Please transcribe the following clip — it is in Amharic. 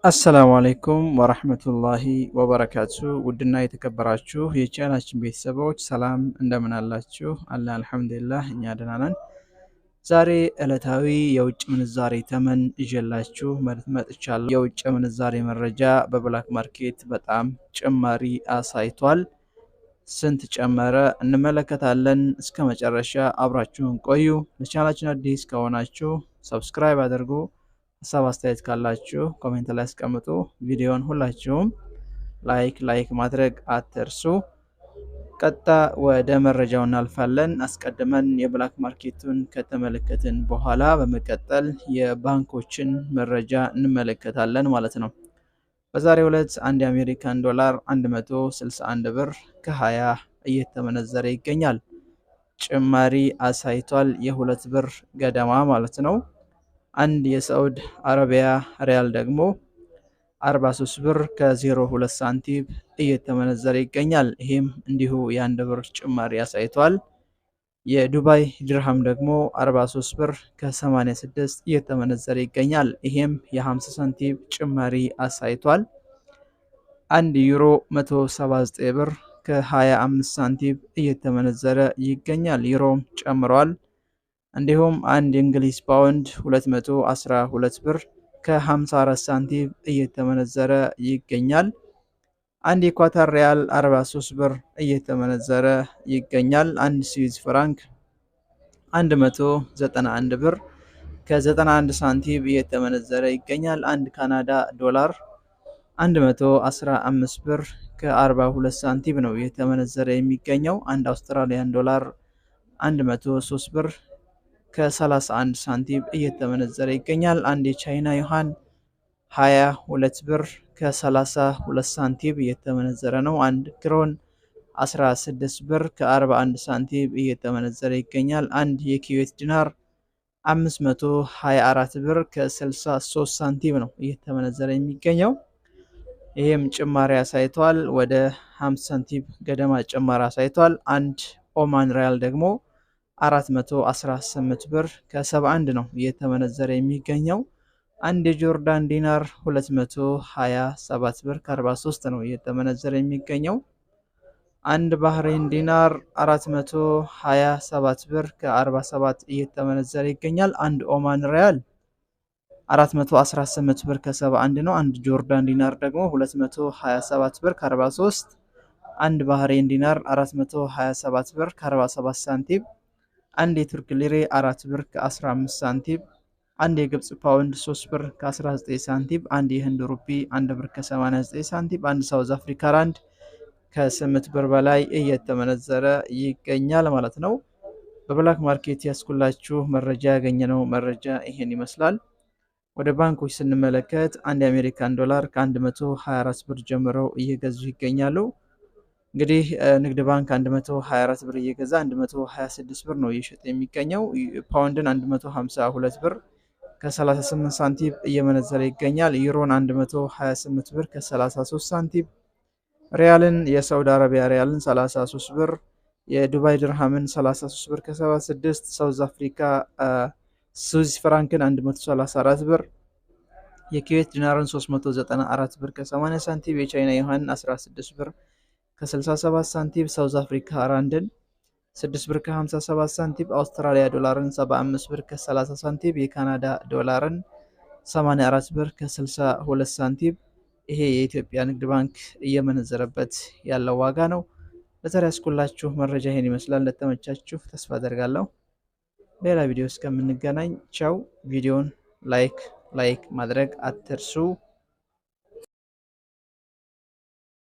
አሰላሙ አለይኩም ወራህመቱላሂ ወበረካቱ። ውድና የተከበራችሁ የቻናላችን ቤተሰቦች ሰላም እንደምን አላችሁ? አለ አልሐምዱሊላህ እኛ ደህና ነን። ዛሬ ዕለታዊ የውጭ ምንዛሬ ተመን ይዤላችሁ መጥቻለሁ። የውጭ ምንዛሬ መረጃ በብላክ ማርኬት በጣም ጭማሪ አሳይቷል። ስንት ጨመረ እንመለከታለን። እስከ መጨረሻ አብራችሁን ቆዩ። ለቻናላችን አዲስ ከሆናችሁ ሰብስክራይብ አድርጉ። ሀሳብ አስተያየት ካላችሁ ኮሜንት ላይ አስቀምጡ። ቪዲዮን ሁላችሁም ላይክ ማድረግ አትርሱ። ቀጥታ ወደ መረጃው እናልፋለን። አስቀድመን የብላክ ማርኬቱን ከተመለከትን በኋላ በመቀጠል የባንኮችን መረጃ እንመለከታለን ማለት ነው። በዛሬው ዕለት አንድ የአሜሪካን ዶላር 161 ብር ከ20 እየተመነዘረ ይገኛል። ጭማሪ አሳይቷል። የ2 ብር ገደማ ማለት ነው። አንድ የሳዑዲ አረቢያ ሪያል ደግሞ 43 ብር ከ02 ሳንቲም እየተመነዘረ ይገኛል። ይሄም እንዲሁ የአንድ ብር ጭማሪ አሳይቷል። የዱባይ ድርሃም ደግሞ 43 ብር ከ86 እየተመነዘረ ይገኛል። ይሄም የ50 ሳንቲም ጭማሪ አሳይቷል። አንድ ዩሮ 179 ብር ከ25 ሳንቲም እየተመነዘረ ይገኛል። ዩሮም ጨምሯል። እንዲሁም አንድ የእንግሊዝ ፓውንድ 212 ብር ከ54 ሳንቲም እየተመነዘረ ይገኛል። አንድ የኳታር ሪያል 43 ብር እየተመነዘረ ይገኛል። አንድ ስዊዝ ፍራንክ 191 ብር ከ91 ሳንቲም እየተመነዘረ ይገኛል። አንድ ካናዳ ዶላር 115 ብር ከ42 ሳንቲም ነው እየተመነዘረ የሚገኘው። አንድ አውስትራሊያን ዶላር 103 ብር ከ31 ሳንቲም እየተመነዘረ ይገኛል። አንድ የቻይና ዩሃን 22 ብር ከ32 ሳንቲም እየተመነዘረ ነው። አንድ ክሮን 16 ብር ከ41 ሳንቲም እየተመነዘረ ይገኛል። አንድ የኩዌት ዲናር 524 ብር ከ63 ሳንቲም ነው እየተመነዘረ የሚገኘው። ይህም ጭማሪ አሳይቷል። ወደ 50 ሳንቲም ገደማ ጭማሪ አሳይቷል። አንድ ኦማን ሪያል ደግሞ 418 ብር ከ71 ነው እየተመነዘረ የሚገኘው። አንድ የጆርዳን ዲናር 227 ብር ከ43 ነው እየተመነዘረ የሚገኘው። አንድ ባህሬን ዲናር 427 ብር ከ47 እየተመነዘረ ይገኛል። አንድ ኦማን ሪያል 418 ብር ከ71 ነው። አንድ ጆርዳን ዲናር ደግሞ 227 ብር ከ43። አንድ ባህሬን ዲናር 427 ብር ከ47 ሳንቲም። አንድ የቱርክ ሊሬ 4 ብር ከ15 ሳንቲም። አንድ የግብጽ ፓውንድ 3 ብር ከ19 ሳንቲም። አንድ የህንድ ሩፒ 1 ብር ከ89 ሳንቲም። አንድ ሳውዝ አፍሪካ ራንድ ከ8 ብር በላይ እየተመነዘረ ይገኛል ማለት ነው። በብላክ ማርኬት ያስኩላችሁ መረጃ ያገኘነው መረጃ ይሄን ይመስላል። ወደ ባንኮች ስንመለከት አንድ የአሜሪካን ዶላር ከ124 ብር ጀምረው እየገዙ ይገኛሉ። እንግዲህ ንግድ ባንክ 124 ብር እየገዛ 126 ብር ነው እየሸጠ የሚገኘው። ፓውንድን 152 ብር ከ38 ሳንቲም እየመነዘረ ይገኛል። ዩሮን 128 ብር ከ33 ሳንቲም። ሪያልን የሳውዲ አረቢያ ሪያልን 33 ብር፣ የዱባይ ድርሃምን 33 ብር ከ76፣ ሳውዝ አፍሪካ ስዊዝ ፍራንክን 134 ብር፣ የኩዌት ዲናርን 394 ብር ከ80 ሳንቲም፣ የቻይና ዩሃንን 16 ብር ከ67 ሳንቲም፣ ሳውዝ አፍሪካ ራንድን 6 ብር ከ57 ሳንቲም፣ አውስትራሊያ ዶላርን 75 ብር ከ30 ሳንቲም፣ የካናዳ ዶላርን 84 ብር ከ62 ሳንቲም። ይሄ የኢትዮጵያ ንግድ ባንክ እየመነዘረበት ያለው ዋጋ ነው። ለዛሬ ያስኩላችሁ መረጃ ይሄን ይመስላል። እንደተመቻችሁ ተስፋ አደርጋለሁ። ሌላ ቪዲዮ እስከምንገናኝ ቻው። ቪዲዮን ላይክ ማድረግ አትርሱ።